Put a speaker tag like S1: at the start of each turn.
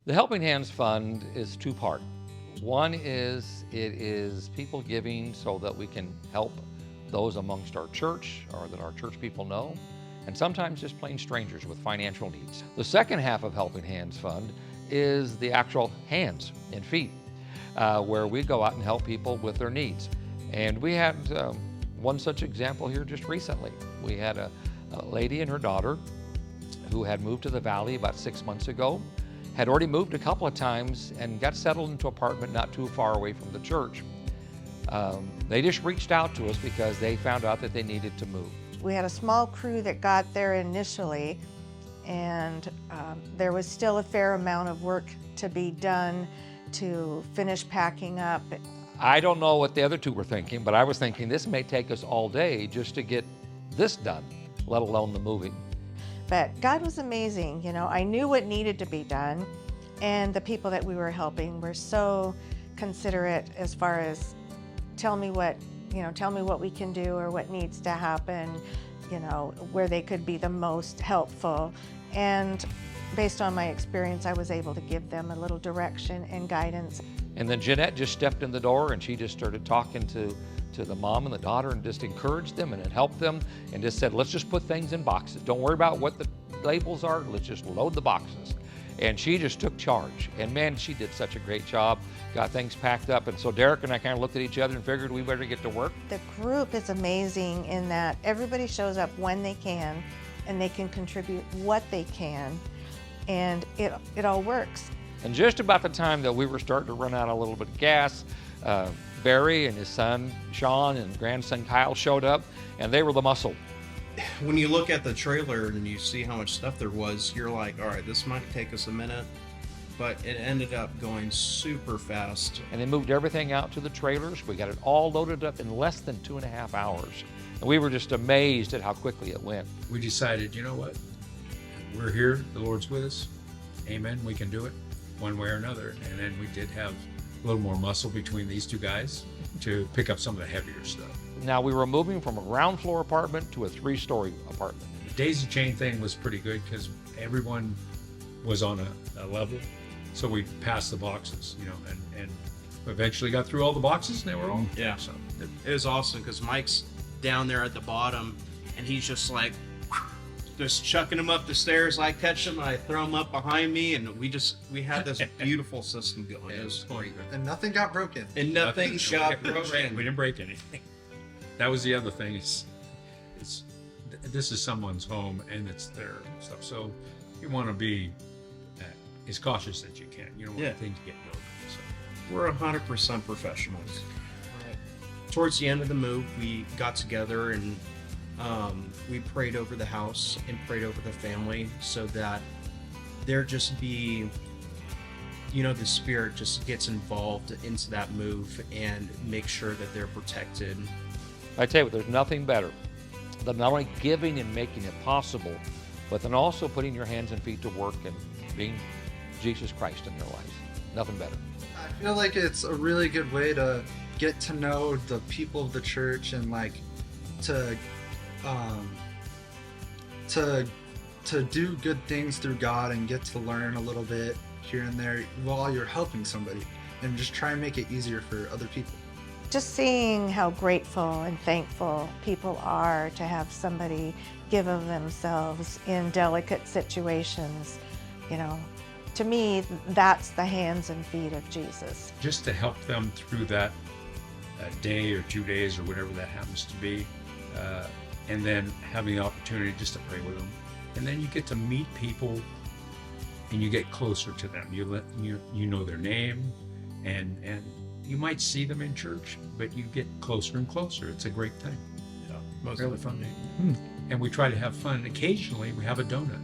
S1: The Helping Hands Fund is two-part. One is it is people giving so that we can help those amongst our church or that our church people know, and sometimes just plain strangers with financial needs. The second half of Helping Hands Fund is the actual hands and feet, where we go out and help people with their needs. And we had one such example here just recently. We had a lady and her daughter who had moved to the valley about 6 months ago, had already moved a couple of times and got settled into an apartment not too far away from the church. They just reached out to us because they found out that they needed to move.
S2: We had a small crew that got there initially, and there was still a fair amount of work to be done to finish packing up.
S1: I don't know what the other two were thinking, but I was thinking this may take us all day just to get this done, let alone the moving.
S2: But God was amazing. You know, I knew what needed to be done, and the people that we were helping were so considerate as far as tell me what we can do or what needs to happen, where they could be the most helpful. And based on my experience, I was able to give them a little direction and guidance.
S1: And then Jeanette just stepped in the door and she just started talking to the mom and the daughter and just encouraged them and it helped them and just said, let's just put things in boxes. Don't worry about what the labels are. Let's just load the boxes. And she just took charge. And man, she did such a great job, got things packed up. And so Derek and I kind of looked at each other and figured we better get to work.
S2: The group is amazing in that everybody shows up when they can and they can contribute what they can. And it all works.
S1: And just about the time that we were starting to run out a little bit of gas, Barry and his son Sean and grandson Kyle showed up, and they were the muscle.
S3: When you look at the trailer and you see how much stuff there was, you're like, all right, this might take us a minute, but it ended up going super fast.
S1: And they moved everything out to the trailers. We got it all loaded up in less than 2.5 hours. And we were just amazed at how quickly it went.
S4: We decided, you know what? We're here, the Lord's with us. Amen, we can do it one way or another. And then we did have a little more muscle between these two guys to pick up some of the heavier stuff.
S1: Now we were moving from a ground floor apartment to a 3-story apartment.
S4: The daisy chain thing was pretty good because everyone was on a level. So we passed the boxes, and eventually got through all the boxes and they were all.
S3: Yeah.
S4: So
S3: It was awesome because Mike's down there at the bottom and he's just like, just chucking them up the stairs. I catch them, I throw them up behind me, and we had this beautiful system going. It was great.
S5: And nothing got broken.
S3: And nothing got
S4: We
S3: broken.
S4: didn't break anything. That was the other thing. This is someone's home and it's their stuff. So you want to be as cautious as you can. You don't want things to get broken. So.
S3: We're 100% professionals. Towards the end of the move, we got together and we prayed over the house and prayed over the family so that there just be, the Spirit just gets involved into that move and make sure that they're protected.
S1: I tell you what, there's nothing better than not only giving and making it possible, but then also putting your hands and feet to work and being Jesus Christ in their lives. Nothing better.
S5: I feel like it's a really good way to get to know the people of the church and to do good things through God and get to learn a little bit here and there while you're helping somebody and just try and make it easier for other people.
S2: Just seeing how grateful and thankful people are to have somebody give of themselves in delicate situations, to me, that's the hands and feet of Jesus.
S4: Just to help them through that day or 2 days or whatever that happens to be, and then having the opportunity just to pray with them. And then you get to meet people and you get closer to them. You know their name, and you might see them in church, but you get closer and closer. It's a great thing.
S3: Yeah, most
S4: Really fun. And we try to have fun. Occasionally we have a donut.